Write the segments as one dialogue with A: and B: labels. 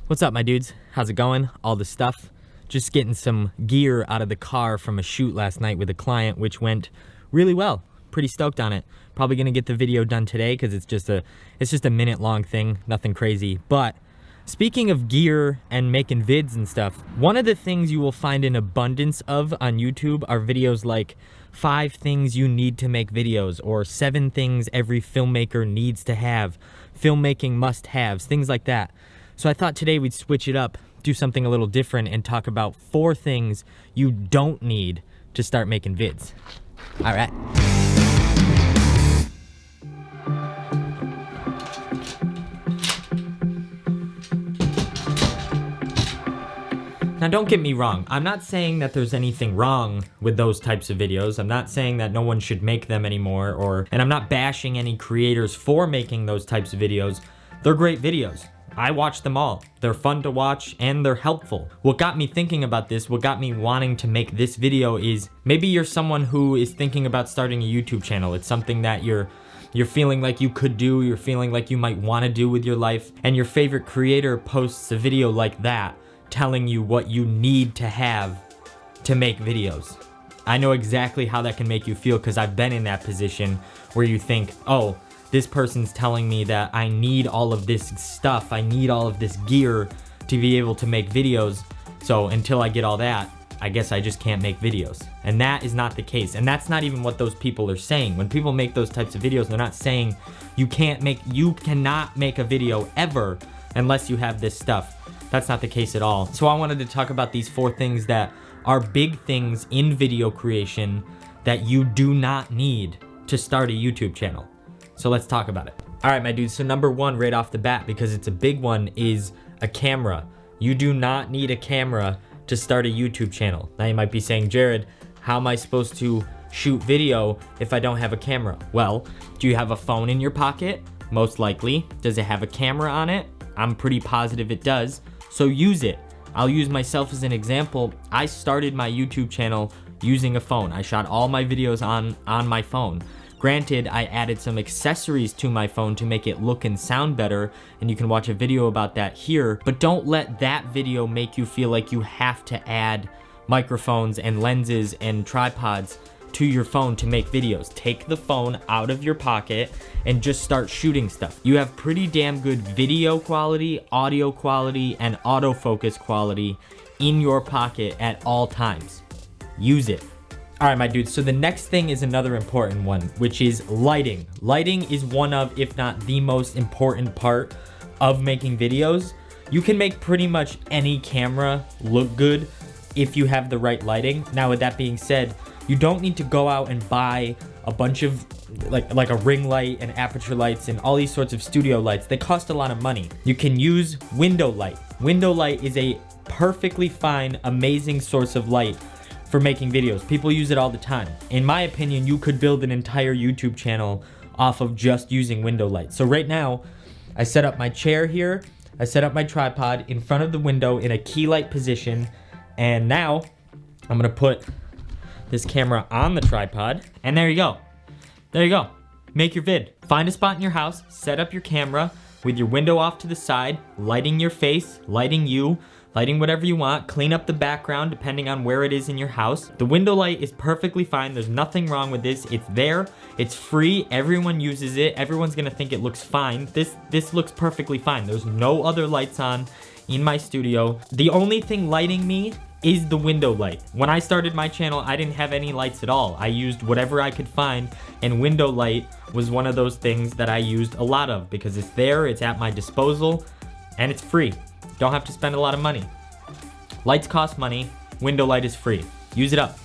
A: What's up, my dudes? How's it going? All the stuff. Just getting some gear out of the car from a shoot last night with a client, which went really well. Pretty stoked on it. Probably gonna get the video done today because it's just a minute long thing, nothing crazy. But speaking of gear and making vids and stuff, one of the things you will find an abundance of on YouTube are videos like 5 things you need to make videos, or 7 things every filmmaker needs to have, filmmaking must-haves, things like that. So I thought today we'd switch it up, do something a little different, and talk about 4 things you don't need to start making vids. All right. Now don't get me wrong, I'm not saying that there's anything wrong with those types of videos. I'm not saying that no one should make them anymore, and I'm not bashing any creators for making those types of videos. They're great videos. I watch them all. They're fun to watch and they're helpful. What got me thinking about this, what got me wanting to make this video is maybe you're someone who is thinking about starting a YouTube channel. It's something that you're feeling like you could do, you're feeling like you might want to do with your life, and your favorite creator posts a video like that telling you what you need to have to make videos. I know exactly how that can make you feel because I've been in that position where you think, oh, this person's telling me that I need all of this stuff, I need all of this gear to be able to make videos, so until I get all that, I guess I just can't make videos. And that is not the case, and that's not even what those people are saying. When people make those types of videos, they're not saying you cannot make a video ever unless you have this stuff. That's not the case at all. So I wanted to talk about these 4 things that are big things in video creation that you do not need to start a YouTube channel. So let's talk about it. All right, my dudes, so number 1 right off the bat, because it's a big one, is a camera. You do not need a camera to start a YouTube channel. Now you might be saying, Jared, how am I supposed to shoot video if I don't have a camera? Well, do you have a phone in your pocket? Most likely. Does it have a camera on it? I'm pretty positive it does, so use it. I'll use myself as an example. I started my YouTube channel using a phone. I shot all my videos on my phone. Granted, I added some accessories to my phone to make it look and sound better, and you can watch a video about that here, but don't let that video make you feel like you have to add microphones and lenses and tripods to your phone to make videos. Take the phone out of your pocket and just start shooting stuff. You have pretty damn good video quality, audio quality, and autofocus quality in your pocket at all times. Use it. All right, my dudes, so the next thing is another important one, which is lighting. Lighting is one of, if not the most important part of making videos. You can make pretty much any camera look good if you have the right lighting. Now, with that being said, you don't need to go out and buy a bunch of like a ring light and aperture lights and all these sorts of studio lights. They cost a lot of money. You can use window light. Window light is a perfectly fine, amazing source of light for making videos. People use it all the time. In my opinion, you could build an entire YouTube channel off of just using window light. So right now, I set up my chair here, I set up my tripod in front of the window in a key light position, and now I'm gonna put this camera on the tripod, and there you go. There you go. Make your vid. Find a spot in your house, set up your camera with your window off to the side, lighting your face, lighting you, lighting whatever you want, clean up the background depending on where it is in your house. The window light is perfectly fine. There's nothing wrong with this. It's there, it's free, everyone uses it. Everyone's gonna think it looks fine. This looks perfectly fine. There's no other lights on in my studio. The only thing lighting me is the window light. When I started my channel, I didn't have any lights at all. I used whatever I could find, and window light was one of those things that I used a lot of because it's there, it's at my disposal, and it's free. Don't have to spend a lot of money. Lights cost money, window light is free. Use it up.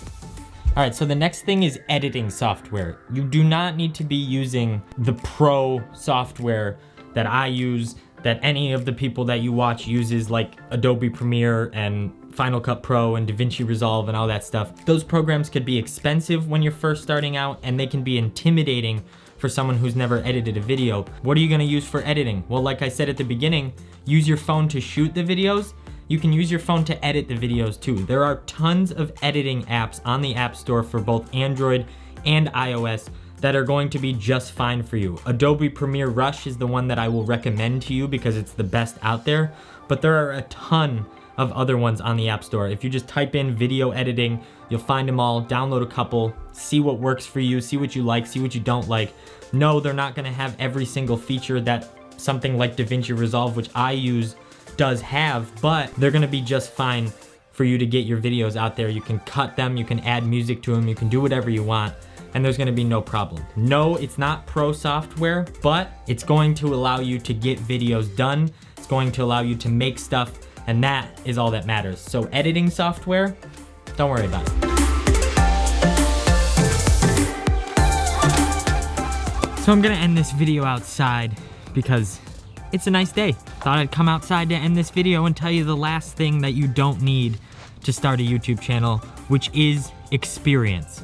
A: All right, so the next thing is editing software. You do not need to be using the pro software that I use, that any of the people that you watch uses, like Adobe Premiere and Final Cut Pro and DaVinci Resolve and all that stuff. Those programs could be expensive when you're first starting out, and they can be intimidating for someone who's never edited a video. What are you gonna use for editing? Well, like I said at the beginning, use your phone to shoot the videos. You can use your phone to edit the videos too. There are tons of editing apps on the App Store for both Android and iOS that are going to be just fine for you. Adobe Premiere Rush is the one that I will recommend to you because it's the best out there, but there are a ton of other ones on the App Store. If you just type in video editing, you'll find them all, download a couple, see what works for you, see what you like, see what you don't like. No, they're not gonna have every single feature that something like DaVinci Resolve, which I use, does have, but they're gonna be just fine for you to get your videos out there. You can cut them, you can add music to them, you can do whatever you want, and there's gonna be no problem. No, it's not pro software, but it's going to allow you to get videos done. It's going to allow you to make stuff, and that is all that matters. So editing software, don't worry about it. So I'm gonna end this video outside because it's a nice day. Thought I'd come outside to end this video and tell you the last thing that you don't need to start a YouTube channel, which is experience.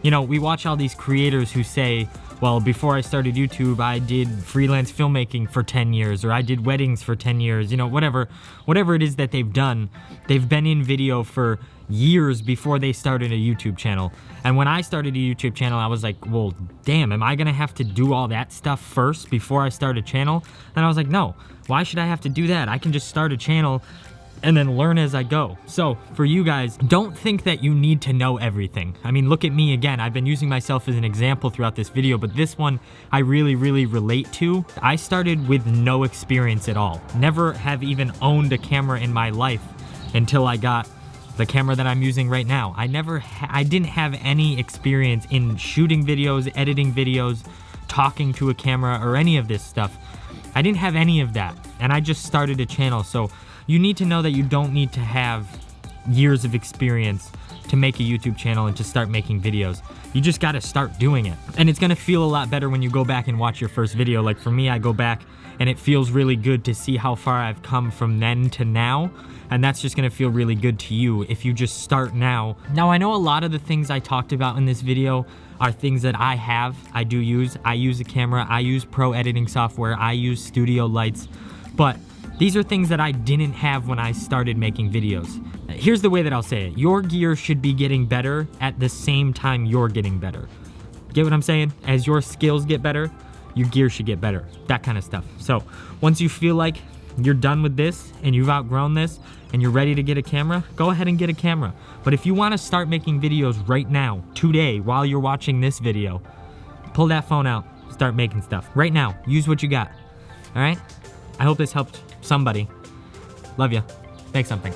A: You know, we watch all these creators who say, well, before I started YouTube, I did freelance filmmaking for 10 years, or I did weddings for 10 years, you know, whatever it is that they've done, they've been in video for years before they started a YouTube channel. And when I started a YouTube channel, I was like, well, damn, am I gonna have to do all that stuff first before I start a channel? And I was like, no, why should I have to do that? I can just start a channel and then learn as I go. So for you guys, don't think that you need to know everything. I mean, look at me again. I've been using myself as an example throughout this video, but this one I really relate to. I started with no experience at all. Never have even owned a camera in my life until I got the camera that I'm using right now. I didn't have any experience in shooting videos, editing videos, talking to a camera, or any of this stuff. I didn't have any of that, and I just started a channel. So you need to know that you don't need to have years of experience to make a YouTube channel and to start making videos. You just gotta start doing it. And it's gonna feel a lot better when you go back and watch your first video. Like for me, I go back and it feels really good to see how far I've come from then to now. And that's just gonna feel really good to you if you just start now. Now, I know a lot of the things I talked about in this video are things that I do use. I use a camera, I use pro editing software, I use studio lights, but these are things that I didn't have when I started making videos. Here's the way that I'll say it. Your gear should be getting better at the same time you're getting better. Get what I'm saying? As your skills get better, your gear should get better. That kind of stuff. So once you feel like you're done with this and you've outgrown this and you're ready to get a camera, go ahead and get a camera. But if you want to start making videos right now, today, while you're watching this video, pull that phone out, start making stuff. Right now, use what you got. All right? I hope this helped somebody. Love ya. Make something.